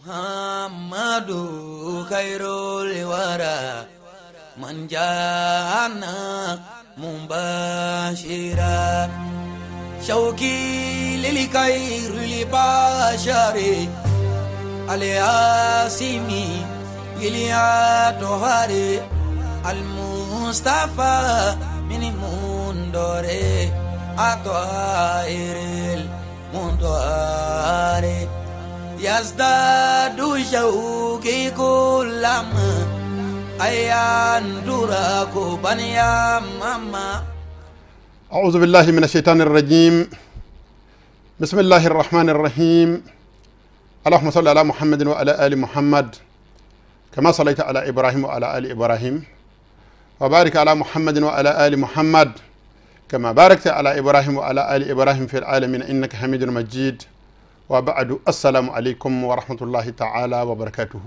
محمد خير الورى من جاءنا مباشرا شوقي للخير لبشري الياسمي إلياتوهاري المصطفى من مندوري أطهير المندوري يزداد شوقي كلما أيندرك بنيا ماما. أعوذ بالله من الشيطان الرجيم. بسم الله الرحمن الرحيم. اللهم صل على محمد وعلى آل محمد كما صليت على إبراهيم وعلى آل إبراهيم وبارك على محمد وعلى آل محمد كما باركت على إبراهيم وعلى آل إبراهيم في العالمين إنك حميد مجيد. وبعد السلام عليكم ورحمة الله تعالى وبركاته.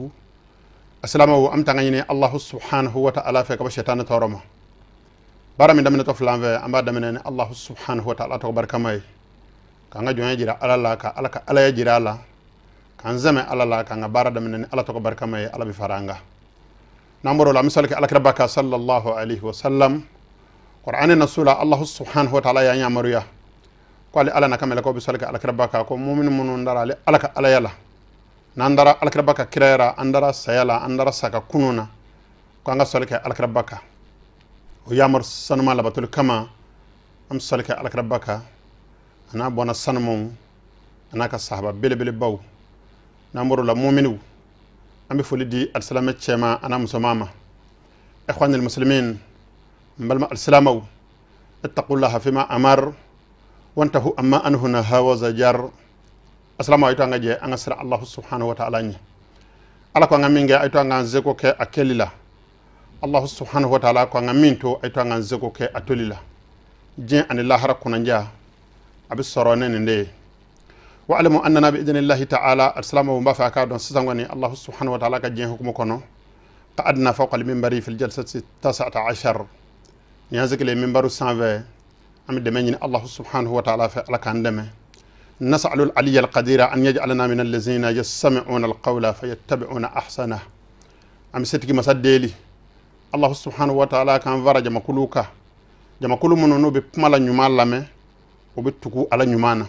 السلام عليكم الله سبحانه وتعالى في كبشتان تورما bara min damina to flambe amba damina Allah subhanahu wa ta'ala to barkamai kanga jonya jira alala ka alaka alaya jira ala kan zame alala kanga bara damina Allah to barkamai ala bi faranga namoro la misalka alakrabaka sallallahu alaihi wa sallam qur'ani nasula Allah subhanahu wa ta'ala ya nyamaruya ko ali ala nakamela ko bisalka alakrabaka ko mu'min munun darale alaka alayala nandara alakrabaka kirera andara sayala andara saka kununa ko anga solka alakrabaka o yamar sanuma labatul kama am salika alakrabaka ana bona sanmum ana ka sahaba bele baw namoro la mu'minu ambi folidi al-salamu chema ana musumama ikhwan al-muslimin mbalma al-salamu ittaqullaha fima amar wantahu amma anhu naha wa zajar. Assalamu alaykum ngaje anga sira Allah subhanahu wa ta'ala ni ala ko ngaminga ayto anga zeko ke akelila Allah subhanahu wa ta'ala ko ngaminto ayto anga zeko ke atolila jin anillah harakunanja abi sorone nde wa alamu annana bi idnillahi ta'ala assalamu wa bafaka don sangani Allah subhanahu wa ta'ala ka jin hukumu kono qadna fawqa al-minbari fil jalsati 19 yazikle minbaru 120 am demeñi Allah subhanahu wa ta'ala fa alakandeme نسأل العلي القدير أن يجعلنا من الذين يستمعون القول فيتبعون أحسنه أم ستكي مسدلي الله سبحانه وتعالى كان فرج جمكلوكا جمكلو منو بمالا نيومان لامي وبتكو على نيومانا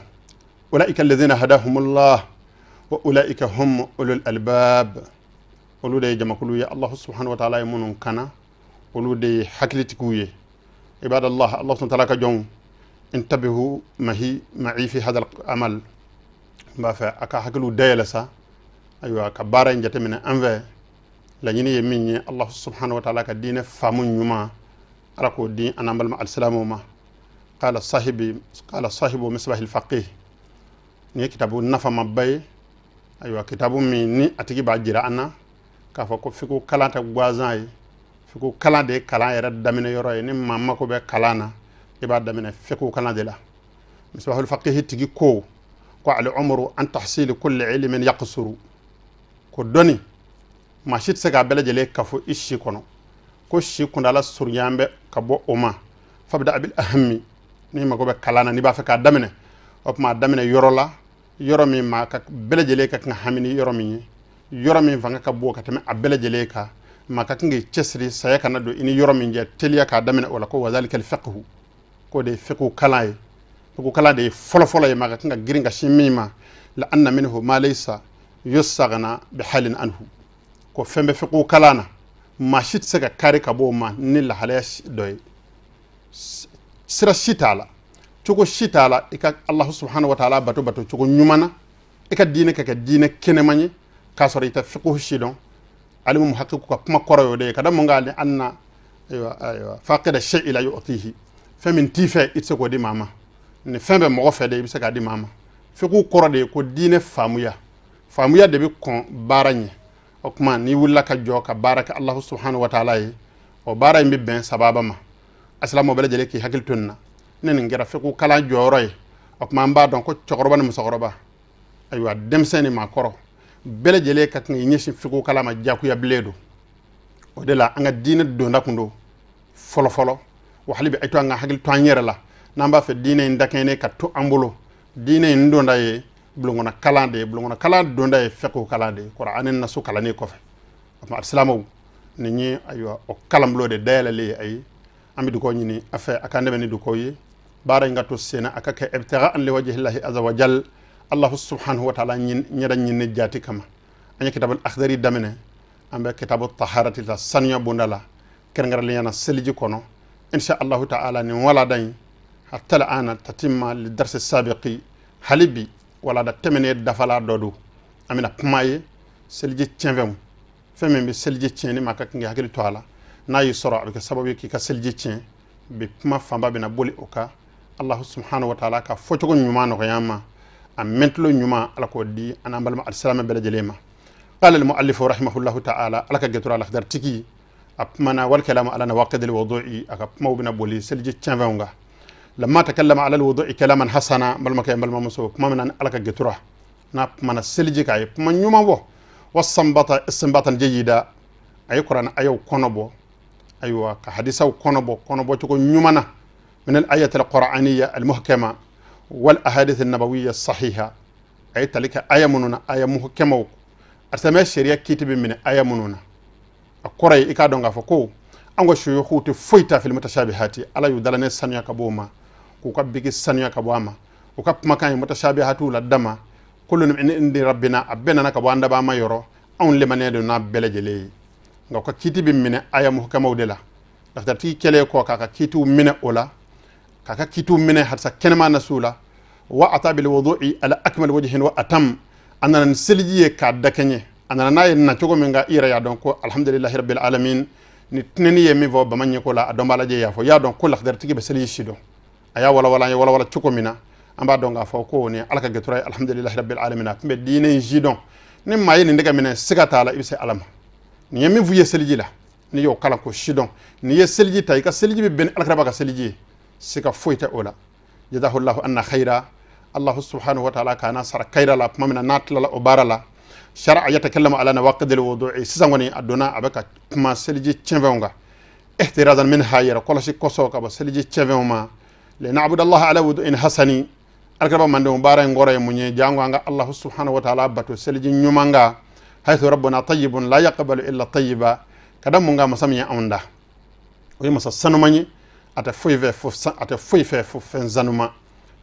أولئك الذين هداهم الله وأولئك هم أولو الألباب أولو دي جمكلو يا الله سبحانه وتعالى يمنون كنا أولو دي حكلتكو عباد الله الله سبحانه وتعالى كجون انتبهوا معي في هذا العمل ما في أكا حكلو دايلسا أيوة كبارين جت من أنفه لأنني يميني الله سبحانه وتعالى كدين فامون يوما أراكو دين أنا مع السلام وما قال صاحب مصباح الفقيه ني كتابو نفا مباي أيوة كتابو مني أتيجي بعجرا أنا كافو فيكو كلام تغوازاي فيكو كلام دي كلام يرد دمنا يروي ني ماما كو بي كلانا ibada mena feku kana de la misbahul faqih tigi ko al umru an tahsil kulli ilmin yaqsuru ko doni ma shit sega bele jele kafo ishi kono ko shi kundala suryambe kabo oma fabda bil ahammi ni ma ko be kalana ni ba feka damene op ma damene yorola yoromi ma ka bele jele ka nga hamini yoromi vanga ka bo ka tame abele jele ka ma ka ngi chesri saya kana do ini yoromi je telia ka damene wala ko wazalika al fiqh ko de fiqhu kala de folo ye maga nga giringa shimima la anna minhu ma laysa yusaghna bi halin anhu ko fembe fiqhu kalana ma shit sega kare ka bo ma ni la halash doy sira shitala chugo shitala ika Allah subhanahu wa ta'ala bato chugo nyumana ika dine ka dine kenemani ka sorita fiqhu shidon alimu muhaqqiq ko kuma koroyo de kada mo ngali anna aywa faqida shay'i la yu'tihi femin tife itse ko di mama ne fembe mo fe de bisa ka di mama fe ku koro de ko dine famuya de bi kon baranye o kuma ni wulla ka joka baraka Allah subhanahu wa ta'ala yi o bara mi ben sababa ma aslamu bela jele ki hakil tunna nen ngira fe ku kala joroy o kuma mba don ko chokoroba ne musokoroba aywa dem seni ma koro bela jele kat ngi nyeshi fe ku kala ma jaku ya bledo o de la anga dine do ndakundo folo wahalibi ayto nga hagil toanyere la namba fe dine ndakene ka to ambulo dine ndo ndaye bulungona kalande donda e fekku kalande qur'anin nasu kalani ko fe ma islamu ni ñi aywa o kalamlode dayalale ay amidu ko ñini afa akande men du ko yi bara ngato sena akaka ibtigha li wajhi llahi azza wa jal allah subhanahu wa ta'ala ñeda ñini jati kama anya kitabul akhdari damene ambe kitabut taharati la sanya bundala kerngara li yana seliji kono insha allah ta'ala ni wala dañ hatta ana tatimma li dars sabiqi halibi wala da temene dafala dodu amina kumaye seliji tienvem femme bi seliji tieni makak ngi hakili to ala nayi soro avec sababu ki ka seliji tien bi kuma famba bina boli oka allah subhanahu wa ta'ala ka foto ko nyuma no yama am mentlo nyuma ala ko di ana balma al-salam bela jelema qala al-muallif rahimahullahu ta'ala alaka getura al akhdar tiki apmana wal kalam ala nawaqid al-wudu'i aka kuma bina boli seliji tienvenga لما تكلم على الوضوء كلاما حسنا بل ما كان بل ما مسوك ما من على كجترة ناب من السلجي كاي من يوم هو والصنبطة استنباطا جيدا أي قرآن أيو كونبو أيوة كحديث أو كونبو تكون يومنا من الآية القرآنية المحكمة والأحاديث النبوية الصحيحة أي تلك آية منونا آية محكمة أرسمي الشريعة كتب من آية منونا القرآن إكادونغا فكو أنغو شيوخو تفويتا في المتشابهات على يدلني سنيا كبوما kuka bigi sanya ka bwama uka makan mutashabihatu la dama kullu min indi rabbina abena naka bwanda ba mayoro on le manedo na belejele ngako kiti bi mine aya muhkama udela daftar ti kele ko kaka kitu mine ola kaka kitu mine hatsa kenema nasula wa atabil wudu'i ala akmal wajhin wa atam anana siljiye ka dakenye anana nayi na chogo minga ira ya donc alhamdulillahi rabbil alamin ni tineni yemi vo bamanye ko la adombala je ya fo ya donc ko lakhdar tigi be silji shido aya wala chukomina amba donga fa ko ni alaka getura alhamdulillah rabbil alamin be dine jidon ni mayi ni ndiga minen sigata la ibse alama ni yemi vuye selji la ni yo kala ko shidon ni ye selji tay ka selji be ben alaka baka selji sika foita ola jadahu allah anna khaira allah subhanahu wa ta'ala kana sar khaira la mamina natla la obarala shar'a yatakallamu ala nawaqid alwudu'i sisangoni aduna abaka kuma selji chenvenga ihtirazan min hayra kolashi kosoka ba selji chenvenga لنعبد الله على وضوء حسن الكرب من دون بارا غوري مني جانغا الله سبحانه وتعالى باتو سلجي نيومانغا حيث ربنا طيب لا يقبل الا طيبا كدام مونغا مسامي اوندا وي مسا سنماني اتا فويفه فنزانما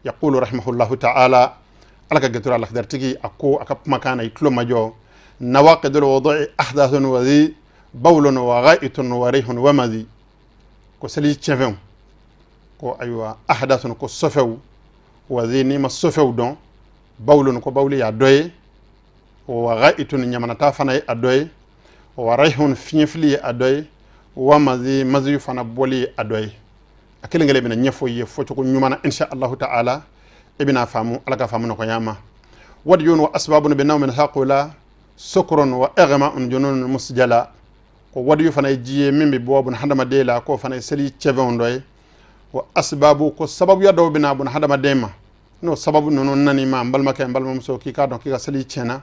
يقول رحمه الله تعالى alaka getura Allah dartigi akko akap makana itlo majo nawaqid alwudu' ahdathun wa dhi bawlun wa gha'itun wa rihun wa madhi ko seli chevem ko aywa ahdathun ko sofew wa dhi ni ma sofew don bawlun ko bawli ya doye wa gha'itun nyamanata fana adoye wa rihun finfli adoye wa madhi fana boli adoye akele ngele bina nyefo ye foto ko nyumana insha Allah ta'ala ibina famu alaka famu no yama wadiyun wa asbabun bi nawmin haqula sukrun wa ighma'un junun musjala ko wadiyu fana jiye mimbi bobun handama dela ko fana seli chevon doy wa asbabu ko sababu ya daw bina bun handama dema no sababu no nani ma mbalma kay mbalma muso ki ka don ki ka seli chena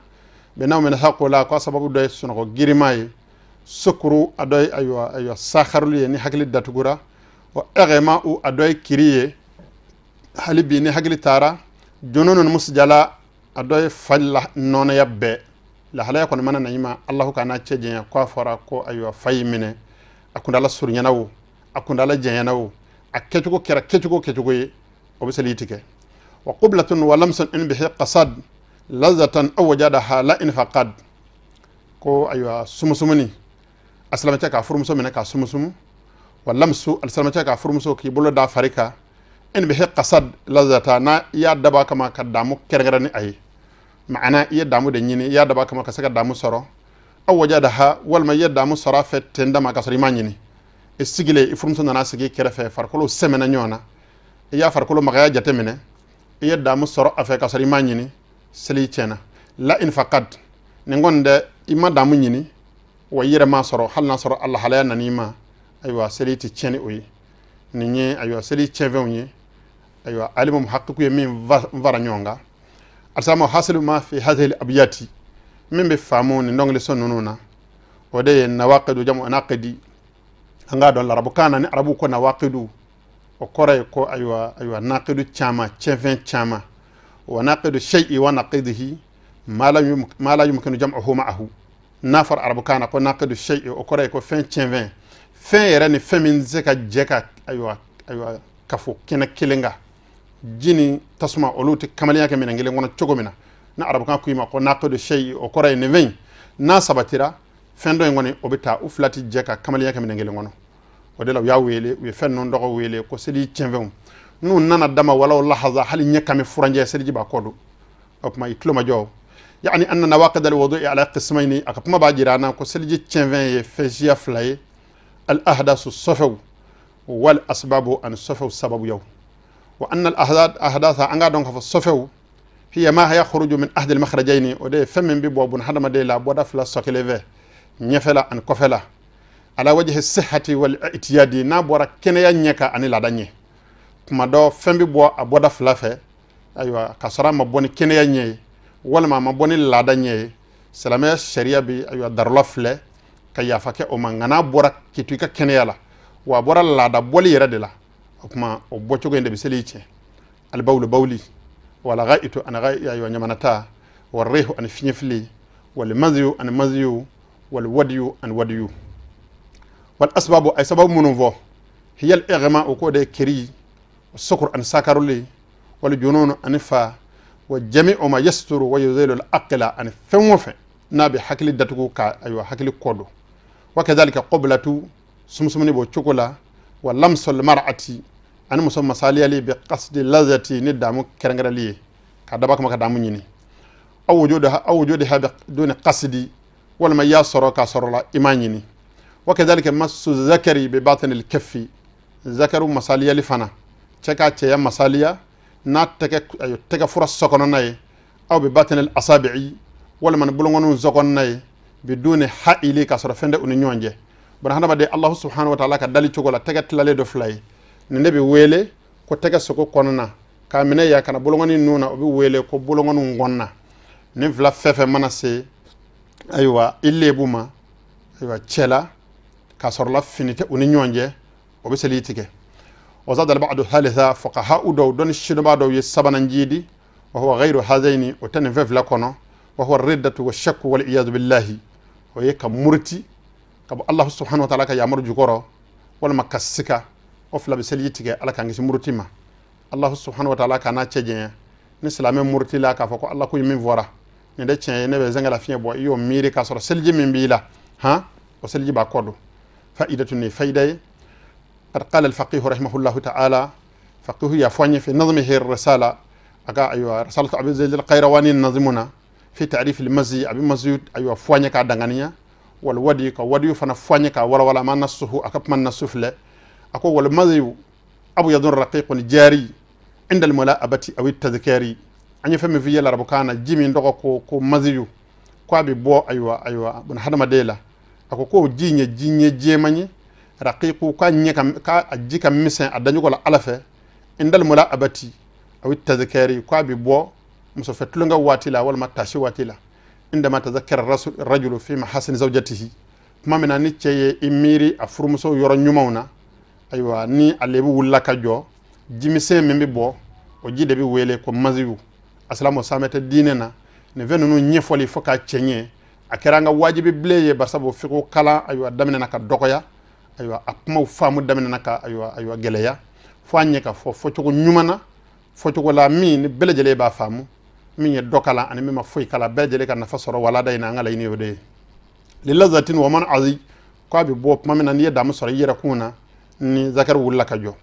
bi nawmin haqula ko sababu doy suno ko girimay sukru adoy aywa sakharul ni hakli datugura wa ighma'u adoy kiriye halibi ni hagli tara jununun musjala adoy falla nona yabbe la halaya kon manana yima allah kana ceje ko fora ko ayo faymine akunda la surnyanawo akunda la jeyanawo akketugo kera ketugo ye o bisalite wa qiblatun wa lamsun in bihi qasad lazatan aw wajadaha la in faqad ko ayo sumusumuni aslamata ka furmuso mena ka sumusumu wa lamsu alsalamata ka furmuso ki bolo da farika in bihi qasad lazata na ya daba kama ka damu kergarani ay maana ya damu de nyini ya daba kama ka saka damu soro aw wajadaha wal ma ya damu soro fet tenda ma ka sori manyini isigile ifurumso na sigi kerefe farkolo semena nyona ya farkolo magaya jatemene ya damu soro afe ka sori manyini seli chena la in faqad ningonde imma damu nyini wa yire ma soro hal na soro allah halaya nanima aywa seli ti cheni oyi ninye aywa seli chevenye aywa alimu muhaqqiqu min vara nyonga alsama hasilu ma fi hadhihi al-abyati min bi famuni ndongle sonununa ode nawaqidu jamu naqidi anga don arabu kana ni arabu ko nawaqidu o kore ko aywa naqidu chama cheven chama وناقد الشيء ونقيضه ما لا يمكن جمعه معه نافر عرب كان كو ناقد الشيء وكوري كو فين تشين فين يراني فمن زكا جكا ايوا كفو كنا كيلنغا جيني تسمع اولوتي كماليا كمن انجلي غونا تشوغومينا نا عرب كان كو يما كو ناقد الشيء وكوري نيفين نا سباتيرا فين دو ngoni obita uflati jeka kamalia kamene ngele ngono ودلو يا ويلي ويفنن ندغو ويلي كو سيدي تشنفم نو نانا دما ولو لحظه هل نيكامي فرانجي سيدي با كودو اوك ما يتلو ما جو يعني ان نواقض الوضوء على قسمين اكما باجيرانا كو سيدي تشنفين فيجيا فلاي الاحداث الصفو والاسباب ان الصفو سبب يوم وان الاحداث انغا دونك فالصفو هي ما يخرج من احد المخرجين ودي فمن بي بوبون حدما دي لا بودا فلا سوكليفي نيفلا ان كوفلا على وجه الصحة والاعتياد نابورا كنيا نيكا اني لاداني كما دو فمبي بو ابودا فلافه ايوا كسرا ما بوني كنيا ني ولا ما بوني لاداني سلامه الشريعه بي ايوا درلوفله كيا فكه او مانغنا بورا كيتويكا كنيا لا وابورا لادا بولي يردلا كما او بوچوغو اند بيسليتي البول بولي ولا غائت انا غاي ايوا نيمانتا والريح ان فينفلي والمذيو ان مذيو والوديو ان وديو والأسباب أي سبب منوفو هي الإغماء وكود كري والسكر أن ساكرولي والجنون أنفا والجميع ما يستر ويزيل الأقل أن فموفي نابي حكلي داتكو كا أيوة حكلي كودو وكذلك قبلة سمسمني بو تشوكولا واللمس المرأة أنا مسمى ساليا لي بقصد لذتي ندامو كرنغرالي كداباك ما كدامو نيني أو وجودها بدون قصدي ولما ياسرو كاسرلا إيمانيني وكذلك مس الذكر بباطن الكف ذكر مساليا لفنا تشكا تشيا مساليا نات تك فرص سكنناي او بباطن الاصابع ولا من بلغونو زكنناي بدون حائل كسر فند اونيونجه برهنا بدي الله سبحانه وتعالى كدالي تشوغلا تك تلالي دو فلاي نبي ويله كو تك سكو كوننا كامنه يا كان بلغوني نونا او بي ويله كو بلغونو غonna نفلا ففه مناسي ايوا اللي بوما ايوا تشلا كسر لا فينيته ونيونجه وبسليتike وزاد البعض الثالثه فقهاء دون الشنبا دو يسبنا جيدي وهو غير هذين وتنفف لكنا وهو الردة والشك والعياذ بالله ويك مرتي كب الله سبحانه وتعالى يا مرجو كورو ولا مكسكا وفلا بسليتike على كان مرتي ما الله سبحانه وتعالى كان تشجي نسلام مرتي لا كفكو الله كو يمين فورا نده تشي نبه زنگلا فين بو يو ميري كسر سلجي من بيلا ها وسلجي با كودو فائدة فائدة قد قال الفقيه رحمه الله تعالى فقيه يفاني في نظمه الرسالة أقا أيوة رسالة أبي زيد القيرواني نظمنا في تعريف المزي أبي مزيود أيوة فاني كدغانيا والودي كوديو فنا فاني ولا ما نصه أكب من نصف له أكو والمزي أبيض رقيق جاري عند الملاءبة أو التذكاري أني فهم في يلا ربكانا جيمي ندوكو كو مزيو كو أبي بو أيوة بن حدما ديلا ako ko jinye jemanye raqiqu ka nyeka ka ajika misen adanyu ko la alafe indal mula abati aw tadhkari ko bi bo muso fetulunga watila wal matashi watila indama tadhakkara rajulu fi mahasin zawjatihi mamina ni ceye imiri afurmuso yoro nyumawna aywa ni alebu wulaka jo jimise membe bo o jide bi wele ko maziyu aslamu samete dinena ne venunu nyefoli foka chenye akiranga wajibi bleye barsabo fiko kala aywa damina naka dokoya aywa akuma famu damina naka aywa geleya fanye ka fo to nyumana fo to la mi ni belejele ba famu mi ye dokala ani mema foy kala belejele kan fasoro wala dayna ngala yini wede lillazatin wa man azi ko bi bop mamina ni yedam soro yira kuna ni zakar wulaka jo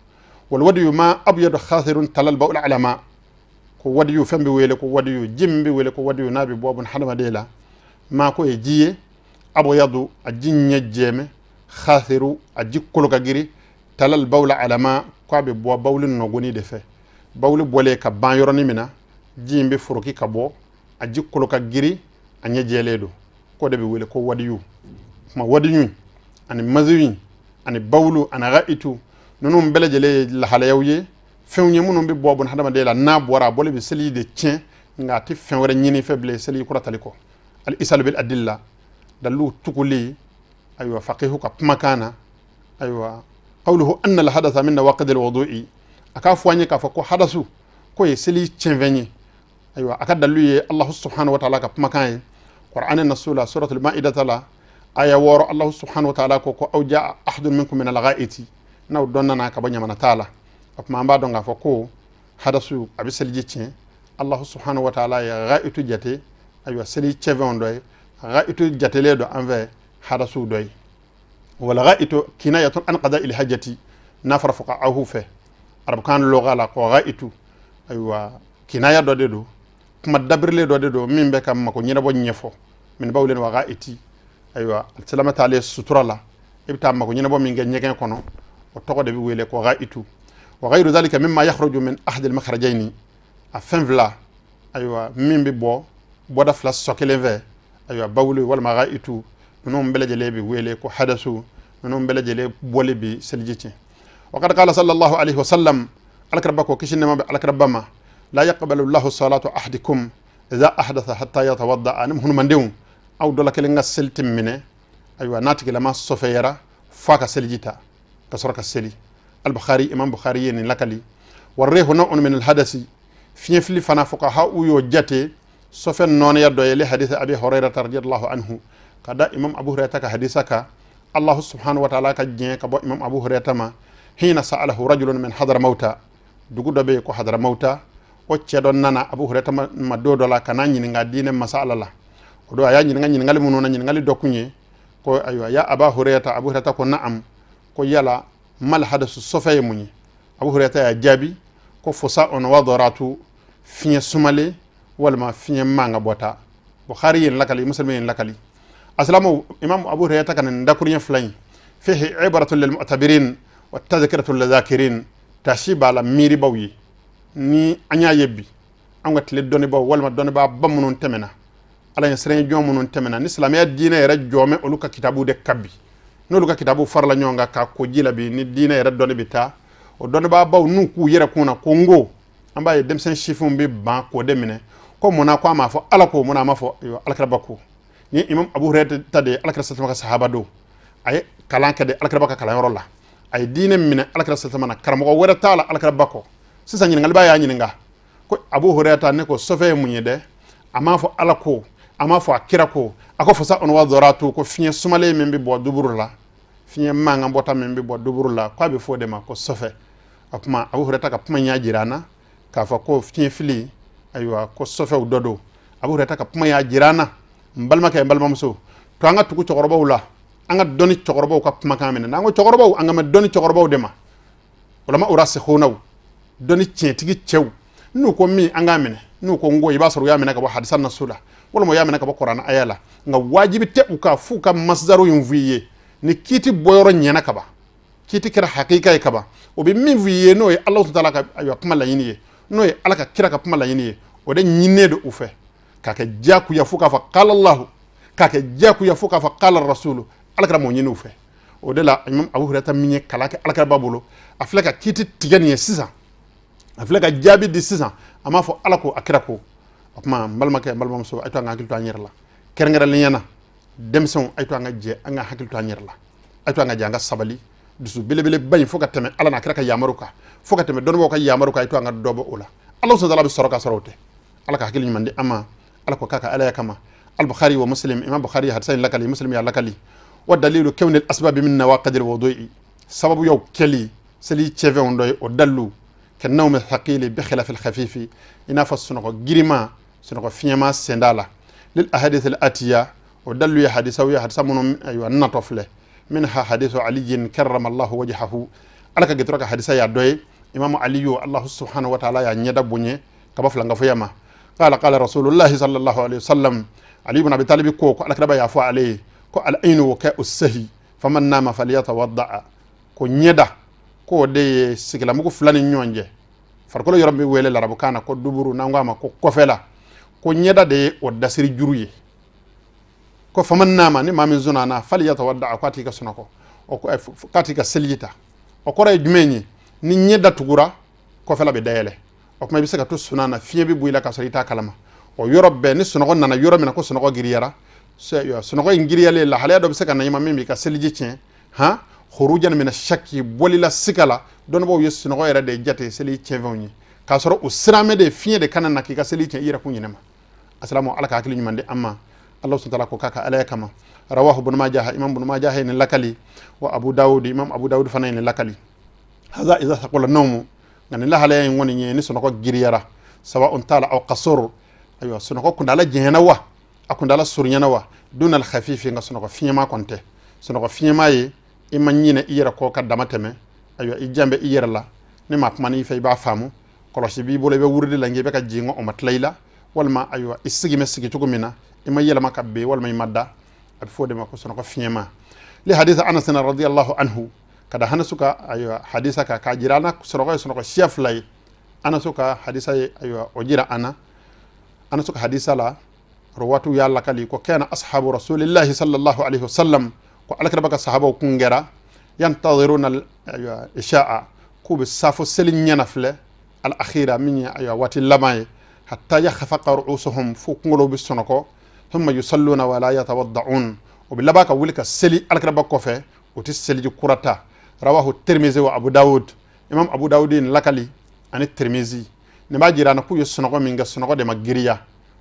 wal wadi ma abyad khasirun talal baul alama ko wadi fambi wele ko wadi jimbi wele ko wadi nabi bobun hadama dela ma ko e jiye abo yadu a jinye jeme khasiru a jikkolo ka giri talal bawla alama ko be bo bawlin no goni de fe bawli bole ka ban yoroni mina jimbe furuki ka bo a jikkolo ka giri a nyejeledo ko de be wele ko wadiyu ma wadiyu ani mazuwi ani bawlu ana raitu nonum belejele la hala yawye fewnye munum be bobon hadama de la na bora bole be seli de tien ngati fenwere nyini feble seli ko rataliko الإسال بالأدلة دلو تقولي أيوة فقيه كمكانا أيوة قوله أن الحدث من نواقض الوضوء أكافواني كافكو حدثو كو يسلي تشنفني aywa akadalu ye Allah subhanahu wa ta'ala ka pamakan Qur'an na suratul ma'idah tala aya woro Allah subhanahu wa ta'ala ko awja ahadun minkum min al-gha'iti naw donna na ka banya mana ta'ala apma mba donga fo ko hadasu abisal jicce Allah subhanahu wa ta'ala ya ga'itu jate aywa seli chevon doy ga'itu jatele do envers hadasu doy wala ga'itu kinayatun an qada'il hajati nafar fuqa'ahu fa arab kan lughala ko ga'itu aywa kinaya do de do kuma dabirle do de do min be kam mako nyina bo nyefo min bawlen wa ga'iti aywa salamata alayhi suturala ibta mako nyina bo min nyegen kono o togo de bi wele ko ga'itu wa ghayru dhalika mimma yakhruju min ahad al-makhrajayn afin vla aywa min bi bo da fla sokele ve aywa bawlu wal magaitu non bele jele bi wele ko hadasu non bele jele bole bi seljici wa qad qala sallallahu alayhi wa sallam alkrabako kishinma alkrabama la yaqbalu Allahu salatu ahadikum idha ahdatha hatta yatawadda anim hun mandew aw dola kele ngasel timmine aywa natiki lama sofeyara faka seljita kasraka seli al-Bukhari imam Bukhari yen lakali warrihu naw'un min al-hadasi fi fili fana fuka ha uyo jate sofen non ya doyele hadith abi hurairah radhiyallahu anhu kada imam abu hurairah ka hadisaka Allah subhanahu wa ta'ala ka jen ka bo imam abu hurairah ma hina sa'alahu rajulun min hadra mauta dugu dobe ko hadra mauta o cedon nana abu hurairah ma dodola kana nyini nga dine masala la o do ya nyini nga nyini ngali munona nyini ngali dokunye ko aywa ya abu hurairah ko na'am ko yala mal hadasu sofay munyi abu hurairah ya jabi ko fosa on wadaratu finya sumale wala finya manga bota Bukhari yin lakali Muslim yin lakali aslamu imam abu hurairah kan ndakuriyan flay fihi ibaratun lil mu'tabirin wa tadhkiratun lil dhakirin tashiba la miri bawi ni anya yebbi anga tele doni baw wala doni ba bamunun temena ala ya sere jomunun temena ni islamiyya diina yara jome oluka kitabu de kabbi no luka kitabu farla nyonga ka ko jilabi ni diina yara doni bita o doni ba baw nu ku yera kuna kongo amba ye demsen chifum be ban ko demine ko mona ko ma fo ala ko mona ma fo yo alkrabako ni imam abu hurairah tade alkrasatama ka sahaba do ay kalanka de alkrabaka kalan rolla ay diine mine alkrasatama na karamo wera taala alkrabako sisa nyin ngalba ya nyin nga ko abu hurairah ne ko sofe munye de ama fo ala ko ama fo akira ko ako fo sa on wa doratu ko finya sumale membe bo duburula finya manga bota membe bo duburula ko be fo de ma ko sofe akuma abu hurairah ka puma nya jirana ka fa ko finya fili aywa ko sofe u dodo abu hurairah ka puma ya jirana mbalma kay mbalma muso to anga tuku chogorbaw la anga doni chogorbaw ka puma kamene nango chogorbaw anga ma doni chogorbaw de ma wala ma urase khonaw doni tigi chew nu ko mi anga mene nu ko ngo iba saru ya mena ka ba hadisan nasula wala mo ya mena ka ba qur'an ayala nga wajibi te uka fuka masdaru yumviye ni kiti boyoro nyena ka ba kiti kira hakika ka ba obi mi viye no e Allah ta'ala ka ayo kuma la yini no e alaka kira ka kuma la yini o de nyine do ufe kake jaku ya fuka fa qala Allah kake jaku ya fuka fa qala rasul alaka mo nyine ufe o de la imam abu hurairah minye kalake alaka babulo aflaka kiti tigani sisa aflaka jabi di sisa ama fo alako akira ko akuma mbalma so ayto nga hakil to anyerla kerngara linyana demson ayto nga je nga hakil to anyerla ayto nga janga sabali dusu bele bañ foka teme ala na kira ka yamaruka foka teme don ka yamaruka ayto nga dobo ula Allah subhanahu wa ta'ala soroka sorote ala ka hakil nyimande ama ala ko kaka ala kama al-Bukhari wa Muslim imam Bukhari hadsan lakali Muslim ya lakali wa dalilu kawni al-asbab min nawaqid al-wudu'i sababu yow keli seli cheve ondoy o dallu كالنوم الثقيل بخلاف الخفيف ينافس سنقو جريما سنقو فيما سندالا للأحاديث الآتية ودلوا يا حديثة ويا حديثة من أيوة نطفله منها حديث علي كرم الله وجهه على كجترك حديثة يا دوي إمام علي الله سبحانه وتعالى يا نيدا بني كبفلان فيما قال رسول الله صلى الله عليه وسلم علي بن أبي طالب كوك على كربا يعفو عليه كو العين وكاء السهي فمن نام فليتوضأ كو نيدا ko de sigila mugo fulani nyonje farkolo yorambe wele la rabukana ko duburu nangama ko kofela ko nyeda de o dasiri juruye ko faman nama ni mamin zunana fali yatawadda akwati ka sunako o ko katika seljita o ko ray jumenyi ni nyeda tugura kofela be dayele o ko bisaka to sunana fiye bi buila ka sarita kalama o yorobbe ni sunako nana yoromina ko sunako giriyara se yo sunako ngiriyale la halya do bisaka na yimami mi ka selji tien ha khurujan min ash-shakki bolila sikala don bo yes no goyra de jate seli chevoni ka soro usrame de fiye de kanan nakika seli chen ira kunyinema assalamu alaka hakili nyumande amma Allah subhanahu wa ta'ala ko kaka alaya kama rawahu ibn majah imam ibn majah ni lakali wa abu daud imam abu daud fana ni lakali hadha idha taqula nawmu ngani la halaya ngoni ni sonoko giriyara sawa'un tala aw qasur aywa sonoko kundala jena wa akundala surnyana wa dunal khafifi nga sonoko fiyema konte sonoko fiyema yi imanyine iyera ko ka damateme aywa ijambe iyera la ni ma kuma ni fay ba famu kolosi bi bole be wurdi la ngebe ka jingo o matlayla walma aywa isigi mesigi tugumina ima yela makabbe walma imadda ab fode mako sonoko fiyema li hadith anas radiyallahu anhu kada hanasuka aywa hadisa ka jirana sonoko chef lay anasuka hadisa aywa ojira anasuka hadisa la rawatu yalla kali ko kana ashabu rasulillahi sallallahu alaihi wasallam ko alakrabaka sahaba kungera yantadhiruna aywa isha'a kubi safu selin yanafle al akhira min aywa wati lamay hatta yakhfaqa ru'usuhum fu kungolo bisonoko thumma yusalluna wa la yatawadda'un o bilabaka wulika seli alakrabaka ko fe oti seli kurata rawahu tirmizi wa abu daud imam abu daudin lakali ani tirmizi ne ba jirana ku yusonoko minga sonoko de magiriya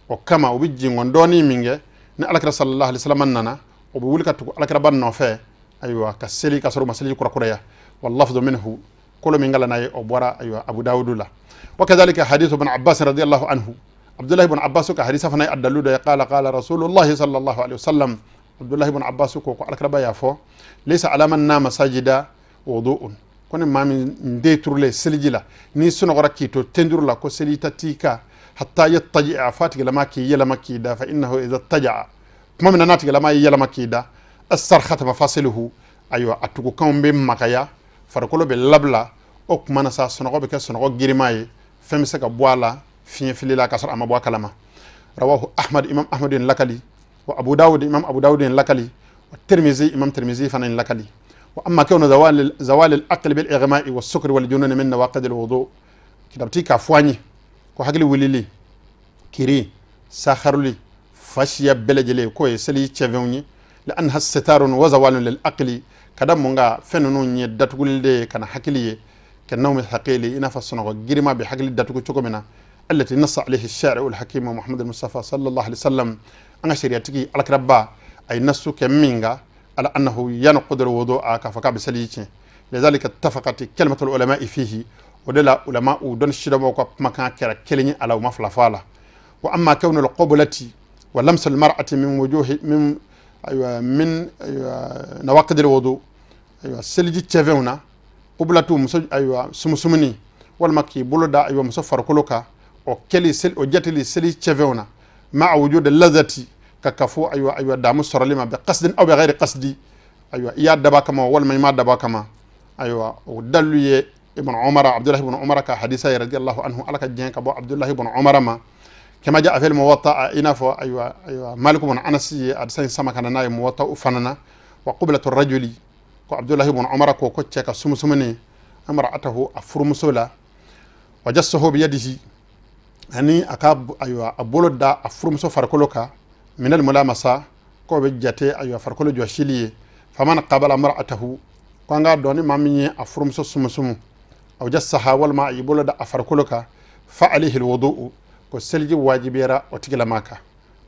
o kama o bijji ngondoni minge ne alakra sallallahu alaihi wasallam nana o bi wulika tu alakra ban no fe aywa ka seli ka soro masali kurakuraya wallafdhu minhu كل من قال ناي أبورا أيوة أبو داود الله وكذلك حديث ابن عباس رضي الله عنه عبد الله بن عباس كحديث فناي أدلوا قال رسول الله صلى الله عليه وسلم عبد الله بن عباس كوكو على كربا يافو ليس على من نام ساجدا وضوء كون ما من ديتر لي سلجلا ني سنغرا كيتو تندر لا كو سليتا تيكا حتى يتجع فاتك لما كي يلما كيدا فإنه إذا اتجع ما من ناتك لما يلما كيدا السرخة مفاصله أيوة أتوكو كون بمكايا farkolo be labla o kuma na sa sonogo be ke sonogo girimaye femse ka boala fiye filila kasar ama boa kalama rawahu ahmad imam ahmadin lakali wa abu dawud imam abu dawudin lakali wa tirmizi imam tirmizi fanan lakali wa amma kawna zawal al aql bil ighma'i was sukr wal junun min nawaqid al wudu kidabti ka fwani ko hagli wilili kiri sakharuli fashiya belejele ko e seli chevewni la anha sitarun wa zawalun lil aqli kadam munga fenunu nye datugulde kana hakiliye كنوم الثقيل إنفا الصنغ جريما بحقل الداتوكو تشوكمنا التي نص عليه الشارع الحكيم محمد المصطفى صلى الله عليه وسلم أن شريعتك على كربا أي نص كمينغا على أنه ينقض الوضوء كفكا بسليتي لذلك اتفقت كلمة العلماء فيه ودل علماء دون الشدم وقف مكان كرا كلني على مفلا فالا وأما كون القبلة ولمس المرأة من وجوه من نواقض الوضوء سلجي تشافونا قبلته مسو سمسمني والمكي بولدا مسفر كلوكا او كلي سل او جاتلي سلي تشافونا مع وجود اللذة ككفو دام سرلما بقصد او بغير قصد يا دبا كما والما دبا كما ودلوا ابن عمر عبد الله بن عمر كحديث رضي الله عنه على كجين كبو عبد الله بن عمر ما كما جاء في الموطأ إنفو مالك بن أنس أدسين سما كان ناي موطأ فننا وقبلة الرجل عبد الله بن عمر كوكوتشا سمسمني امرأته أفرمسولا وجسه بيده يعني أكاب أبولد دا أفرمسو فركولوكا من الملامسة كو بجاتي فركولو جوشيلي فمن قابل امرأته كوانغا دوني مامي أفرمسو سمسمو أو جسها والما يبولد أفركولوكا فعليه الوضوء كسلجي واجبيرا وتجلا ماكا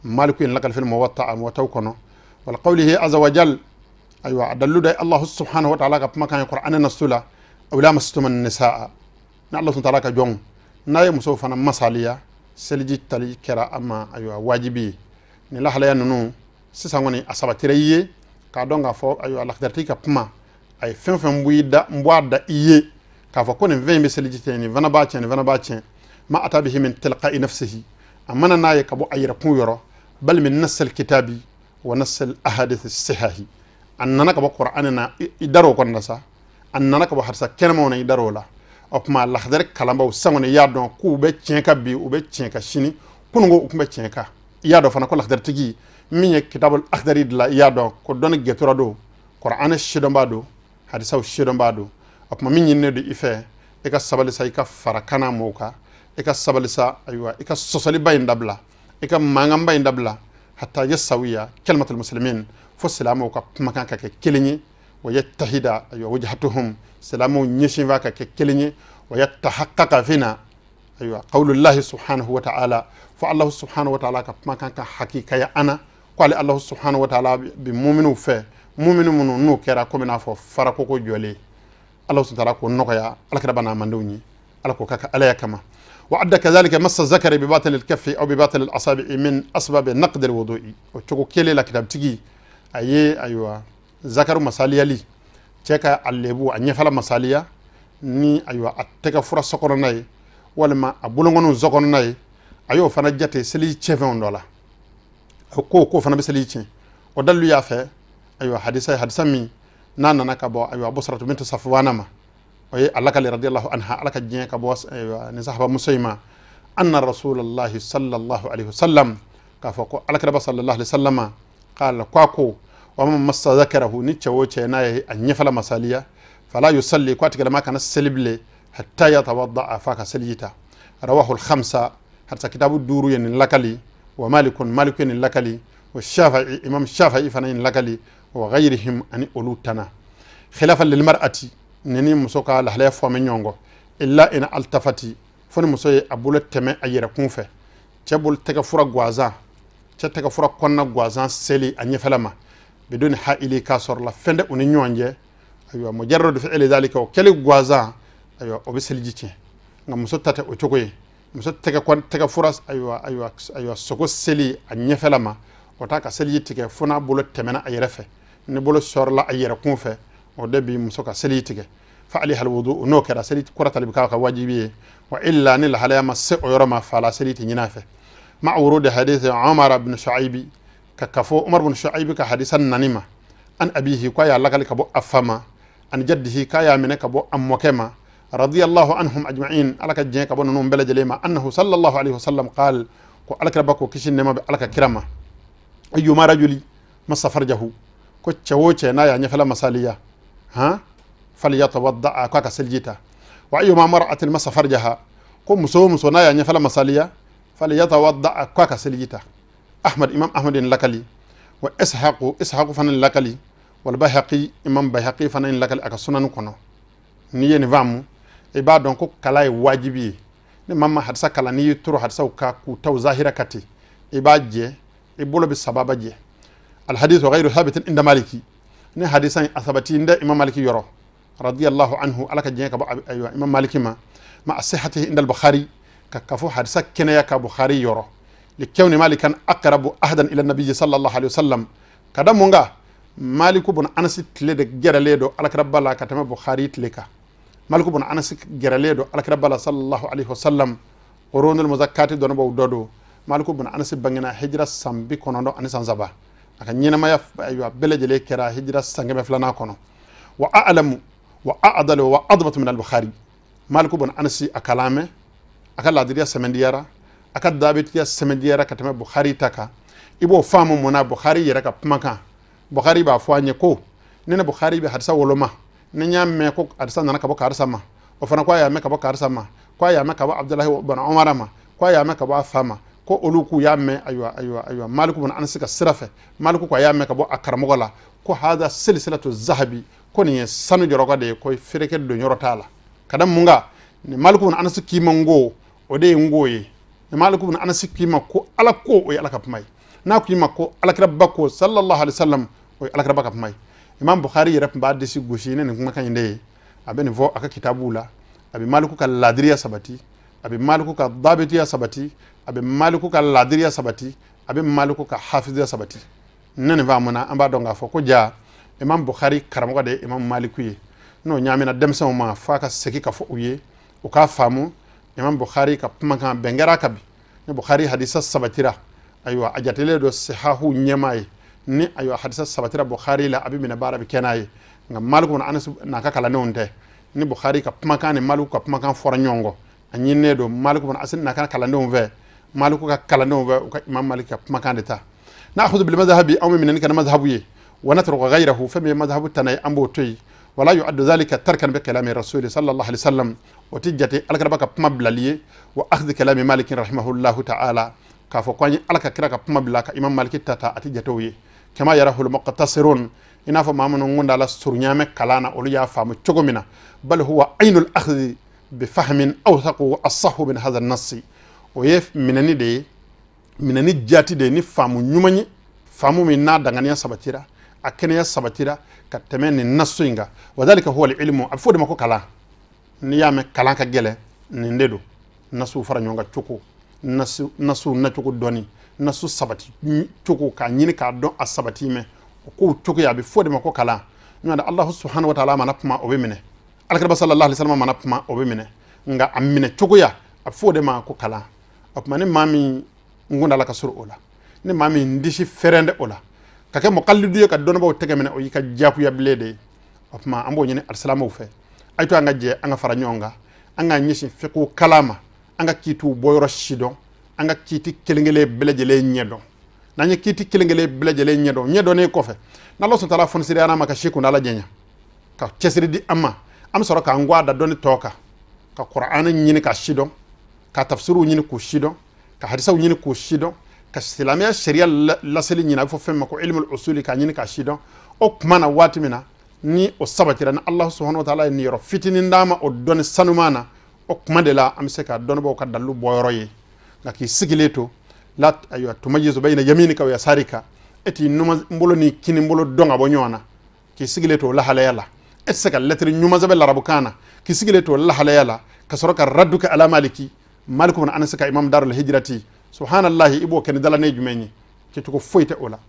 مالك لك في الموطأ موتوكنو والقوله عز وجل أدلوا ده الله سبحانه وتعالى كما كان القرآن نسولا أو لا مستم النساء الله سبحانه وتعالى كجون ناي مسوفنا مساليا سلجي تلي كرا أما واجبي نلا حلا ينونو سيسانوني أسابتريه كادونغا فو لخدرتي كبما أي فين بويدا مبوادا إيه كافكون فين بسلجي تاني فنا باتشين ما أتى به من تلقاء نفسه أما ناي كبو أي ركون يرى بل من نص الكتاب ونص الأحاديث الصحيحة أننا كبو قرآننا يدارو كنا سا أننا كبو حرسا كلمونا يدارو لا أكما لخدر كلام بو سامون يادون كو بتشينكا بي وبتشينكا شيني كونغو أكما بتشينكا يادو فانا كل لخدر تجي مين كتاب الأخدر يدلا يادون كدون جتورا دو قرآن الشدم بادو حديثه الشدم بادو أكما مين يندو إفه إكا سباليسا إكا فركانا موكا إكا سباليسا إكا سوسالي باين دابلا إكا مانغام باين دابلا حتى يساويا كلمة المسلمين فسلامو كمكان ككلني ويتحد وجهتهم سلامو نيشين ككلني ويتحقق فينا aywa qaulullahi subhanahu wa ta'ala fa Allah subhanahu wa ta'ala ka kuma kan ka hakika ya ana ko ale Allah subhanahu wa ta'ala bi mu'minu fe mu'minu munu no kera ko mina fo fara ko ko jole Allah subhanahu wa ta'ala ko nokoya alaka bana mandawni alako kaka alaya kama وعد كذلك مس الذكر بباطن الكف او بباطن الاصابع من اسباب نقد الوضوء وتشكو كيلي لا كتاب تيجي ايوا ذكر مساليا لي تشكا الليبو اني فلا مساليا ni aywa atteka fura sokono nay walma abulongono zokono nay ayo fana jate seli chevon dola ko fana be seli chen o dallu ya fe aywa hadisa mi nana nakabo aywa busratu bint safwana ma oye alaka radiyallahu anha alaka jien ka bo aywa ni sahaba musayma anna rasulullah sallallahu alaihi wasallam ka fako alaka ba sallallahu alaihi wasallama qala kwako wa man massa zakarahu ni chawo che nay anyefala masaliya فلا يصلي كواتك لما كان السلبلي حتى يتوضأ فاك سليتا رواه الخمسة حتى كتاب الدورو ين لكلي ومالك ين لكلي والشافعي إمام الشافعي فنين لكلي وغيرهم أن أولوتنا خلافا للمرأة نني مسوكا لحليا فومن يونغو إلا إن التفتي فن مسوي أبولة تمي أيرا كونفة تبول تكفورا غوازا تكفورا كونا غوازا سلي أني فلما بدون حائلي كاسور لا فند ونيونجي aywa mujarrad fi'li dhalika wa kali gwaza aywa obiseljice ngam musottata o chogoye musottaka kon taka furas aywa soko seli anyefelama o taka seljitike funa bulo temena ayrefe ni bulo sorla ayra kunfe o debi musoka seljitike fa ali hal wudu no kera selit kurata libka ka wajibi wa illa nil halama se o yorama fala seliti nyinafe ma urud hadith Umar ibn Shu'ayb ka kafo Umar ibn Shu'ayb ka hadisan nanima an abihi kwa ya lagal ka bo afama an jaddihi kaya min kabo amwakema radiyallahu anhum ajma'in alaka jeen kabo non bela jelema annahu sallallahu alaihi wasallam qal ko alaka bako kishin nema be alaka kirama ayyuma rajuli masafarjahu ko chawoche na ya nyafala masaliya ha falyatawadda ka saljita wa ayyuma mar'atin masafarjaha ko muso na ya nyafala masaliya falyatawadda ka saljita imam ahmad lakali wa ishaq fanan lakali والبيهقي امام بيهقي فنان لك اكسنن كونو ني ني فامو اي با دونك كلاي واجبي ني ماما حدث كلا ني ترو حدث كا كو تو ظاهره كاتي اي با جي اي بولو بسبب جي الحديث غير ثابت عند مالكي ني حديثان اثبتي عند امام مالكي يرو رضي الله عنه على جين كبا ايوه امام مالكي ما صحته عند البخاري ككفو حدث كنيا كبخاري يرو لكون مالكا اقرب احدا الى النبي صلى الله عليه وسلم كدا مونغا مالك بن انس تلد جراليدو على كربلا كتم بخاري تلك مالك بن انس جراليدو على كربلا صلى الله عليه وسلم قرون المزكات دون بو دودو مالك بن انس بنغنا هجره سامبي كونو انس زبا aka nyina ma ya aywa belejele kera hijra sangame flana kono wa a'lamu wa a'dalu wa adbatu min al-bukhari malik ibn anas akalame akala diriya semendiyara akad dabitiya semendiyara katama bukhari taka ibo famu mona bukhari yera ka pmaka bukhari ba fwanye ko nena bukhari be hadisa woloma nenya me ko hadisa nana ka bokar sama o fana kwa ya me ka bokar sama kwa ya me ka ba abdullah ibn umar ma kwa ya me ka ba fama ko oluku ya me aywa malik ibn anas ka sirafe malik ko ya me ka bo akarmogola ko hada silsilatu zahabi ko ni sanu joroga de ko fireke do nyorotala kadam munga ni malik ibn anas ki mango o de ngoye ni malik ibn anas ki makko ala ko o ala ka pmay na ko makko ala rabbako sallallahu alaihi wasallam o ala rabbaka pmay imam bukhari yep ba de si goshi ne kuma kan inde abeni vo aka kitabula abi maliku ka ladriya sabati abi maliku ka dabitiya sabati abi maliku ka ladriya sabati abi maliku ka hafiziya sabati nene va mona amba donga fo ko ja imam bukhari karamo de imam maliku ye no nyamina demsa ma fa ka seki ka fo uye o ka famu imam bukhari ka pmanka bengara kabi ne bukhari hadisa sabatira aywa ajatele do sahahu nyamai ni aywa hadisa sabatira bukhari la abi min barabi kenaye ngam maliku na anas na ka kala nonte ni bukhari ka pmanka ne maliku ka pmanka for nyongo anyine do maliku na asin na ka kala nonve maliku ka kala nonve ka imam malik ka pmanka deta ناخذ بالمذهب او من كان مذهبي ونترك غيره فمن مذهب التني امبوتي ولا يعد ذلك تركا بكلام الرسول صلى الله عليه وسلم وتجتي الكربك مبللي واخذ كلام مالك رحمه الله تعالى كافوكاني الك كراك مبلك امام مالك تاتا اتجتوي كما يراه المقتصرون اناف مامن غوندا لا سورنيامه كلانا اوليا فام تشوغومينا بل هو عين الاخذ بفهم أوثق وأصح من هذا النص ويف منني دي منني جاتي دي نفهمو نيوماني فهمو من نادا غنيا سبتيرا أكنيا سبتيرا كتمني النص ينغا وذلك هو العلم أفود مكو كلا نيامي كلا كجلة نندو نصو فرنيونغا تشوكو نصو نتشوكو دوني نصو سبتي تشوكو كانيني كادون السبتي مي ko tuku ya bi fodi mako kala nada Allah subhanahu wa ta'ala manapma obemene alkaba sallallahu alaihi wasallam manapma obemene nga amine tuku ya afode ma ko kala apmane mami ngunda la kasur ola ni mami ndishi ferende ola kake mo kallidu yo ka don ba tegamene o yika japu ya blede apma ambo nyene assalamu fe ayto anga je anga fara nyonga anga nyishi feku kalama anga kitu boyro shidon anga kiti kelengele beleje le nyedo nanye kiti kilingele blejele nyedo ne kofe na Allah subhanahu wa ta'ala fon siri ana maka shiku na la jenya ka cesiri di amma am soro ka ngwa da doni toka ka qur'ana nyini ka shidon ka tafsiru nyini ku shidon ka hadisa nyini ku shidon ka islamiyya sharia la seli nyina fo fem ko ilmul usuli ka nyini ka shidon o kumana watimina ni o sabatira na Allah subhanahu wa ta'ala ni ro fitini ndama o doni sanumana o kumade la am se ka don bo ka dalu boyroye ngaki sigileto lat aywa tumayizu bayna yaminika wa yasarika eti numa mbolo ni kini mbolo donga bonyona ki sigileto la halayala etsaka letri nyuma zabe la rabukana ki sigileto la halayala kasoroka radduka ala maliki maliku bin anasaka imam darul hijrati subhanallahi ibo ken dala ne jumenyi ki tuko foyte ola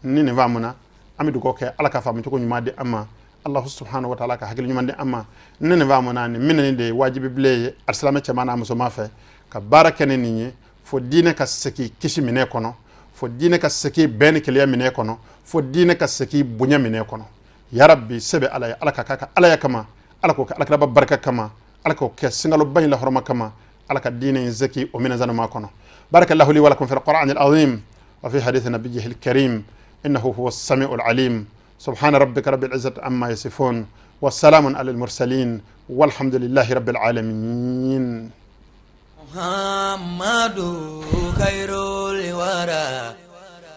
ni ne vamuna amidu ko ke alaka famu ko nyuma de amma Allah subhanahu wa ta'ala ka hagil nyuma de amma ne ne vamuna ni minene de wajibi bleye arsalama chamana muso mafe ka barakene ninye fo dine ka seki kishi mine kono fo dine ka seki ben kiliya mine kono fo dine ka seki bunya mine kono ya rabbi sebe alaya alaka kaka alaya kama alako ka alaka baraka kama alako ke singalo bayin la horma kama alaka dine zeki o min zanuma kono barakallahu li wa lakum fil qur'anil azim wa fi hadith nabiyhi al karim innahu huwas samiul alim subhana rabbika rabbil izzati amma yasifun wassalamun alal mursalin walhamdulillahi rabbil alamin محمد خير الورى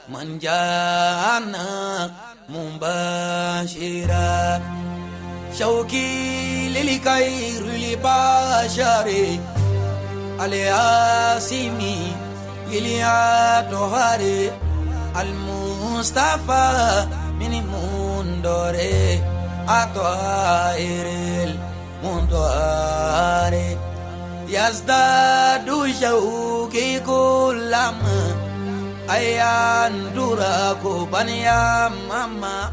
من جاءنا مباشرا شوقي للخير لبشر الياسمي لليطهر المصطفى من منظر الطاهر المنظر يزداد شوقي كلما أيان دراكو بنيا ماما